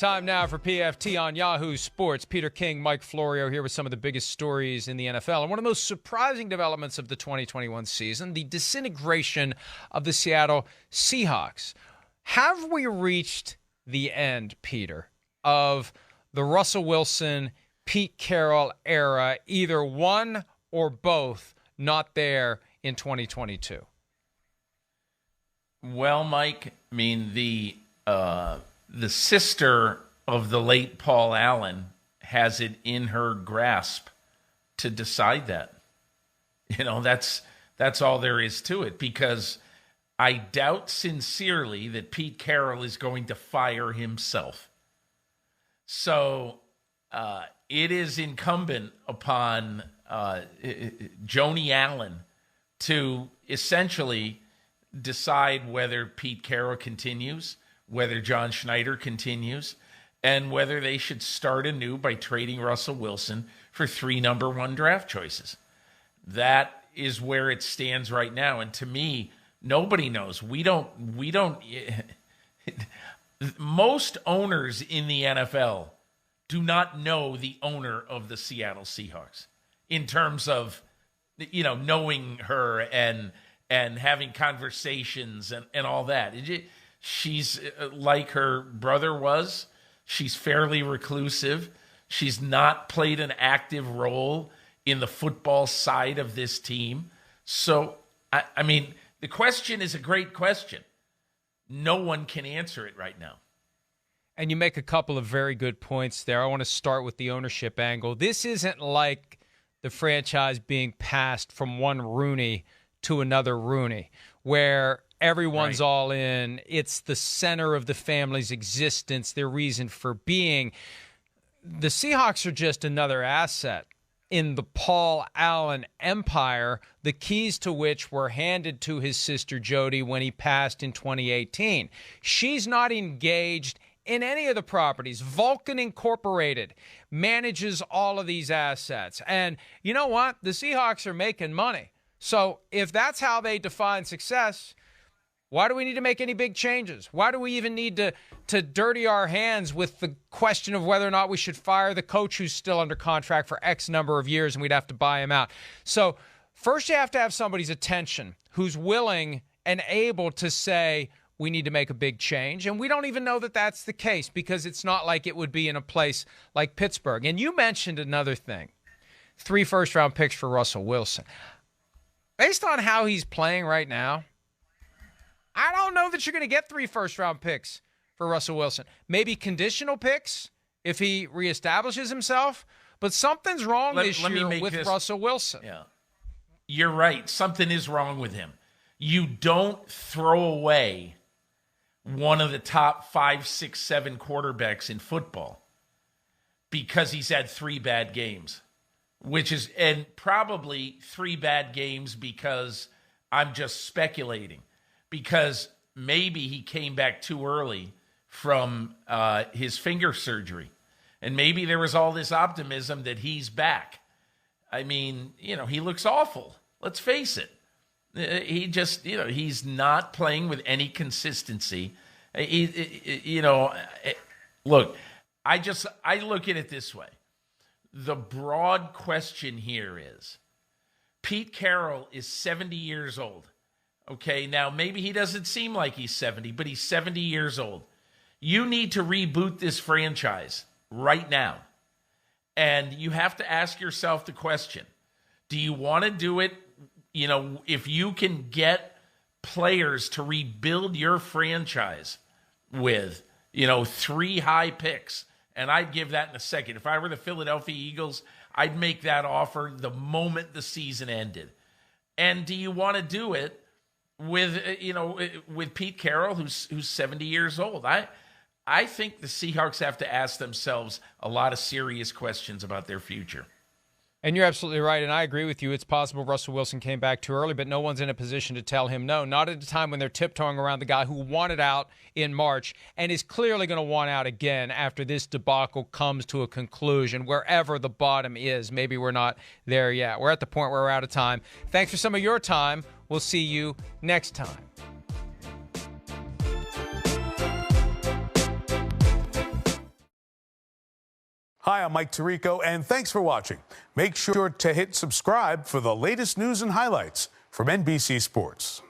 Time now for PFT on Yahoo Sports. Peter King, Mike Florio here with some of the biggest stories in the NFL. And one of the most surprising developments of the 2021 season, the disintegration of the Seattle Seahawks. Have we reached the end, Peter, of the Russell Wilson, Pete Carroll era, either one or both not there in 2022? Well, Mike, I mean, the sister of the late Paul Allen has it in her grasp to decide that. You know, that's all there is to it, because I doubt sincerely that Pete Carroll is going to fire himself. So it is incumbent upon Joni Allen to essentially decide whether Pete Carroll continues, whether John Schneider continues, and whether they should start anew by trading Russell Wilson for 3 number 1 draft choices. That is where it stands right now. And to me, nobody knows. We don't most owners in the NFL do not know the owner of the Seattle Seahawks in terms of, you know, knowing her and having conversations and all that. She's like her brother was. She's fairly reclusive. She's not played an active role in the football side of this team. So, I mean, the question is a great question. No one can answer it right now. And you make a couple of very good points there. I want to start with the ownership angle. This isn't like the franchise being passed from one Rooney to another Rooney, where everyone's right. all in. It's the center of the family's existence, their reason for being. The Seahawks are just another asset in the Paul Allen empire, the keys to which were handed to his sister Jody when he passed in 2018. She's not engaged in any of the properties. Vulcan Incorporated manages all of these assets. And you know what? The Seahawks are making money. So if that's how they define success, why do we need to make any big changes? Why do we even need to dirty our hands with the question of whether or not we should fire the coach who's still under contract for X number of years and we'd have to buy him out? So first you have to have somebody's attention who's willing and able to say, we need to make a big change. And we don't even know that that's the case, because it's not like it would be in a place like Pittsburgh. And you mentioned another thing, 3 first-round picks for Russell Wilson. Based on how he's playing right now, I don't know that you're going to get 3 first-round picks for Russell Wilson. Maybe conditional picks if he reestablishes himself, but something's wrong this year with Russell Wilson. Yeah, you're right. Something is wrong with him. You don't throw away one of the top 5, 6, 7 quarterbacks in football because he's had 3 bad games, and probably 3 bad games because I'm just speculating, because maybe he came back too early from his finger surgery, and maybe there was all this optimism that he's back. I mean, you know, he looks awful. Let's face it. He just, you know, he's not playing with any consistency. Look, I look at it this way. The broad question here is, Pete Carroll is 70 years old. Okay, now maybe he doesn't seem like he's 70, but he's 70 years old. You need to reboot this franchise right now. And you have to ask yourself the question, do you want to do it? You know, if you can get players to rebuild your franchise with, you know, 3 high picks, and I'd give that in a second. If I were the Philadelphia Eagles, I'd make that offer the moment the season ended. And do you want to do it with, with Pete Carroll, who's 70 years old? I think the Seahawks have to ask themselves a lot of serious questions about their future. And you're absolutely right, and I agree with you. It's possible Russell Wilson came back too early, but no one's in a position to tell him no, not at a time when they're tiptoeing around the guy who wanted out in March and is clearly going to want out again after this debacle comes to a conclusion, wherever the bottom is. Maybe we're not there yet. We're at the point where we're out of time. Thanks for some of your time. We'll see you next time. Hi, I'm Mike Tirico, and thanks for watching. Make sure to hit subscribe for the latest news and highlights from NBC Sports.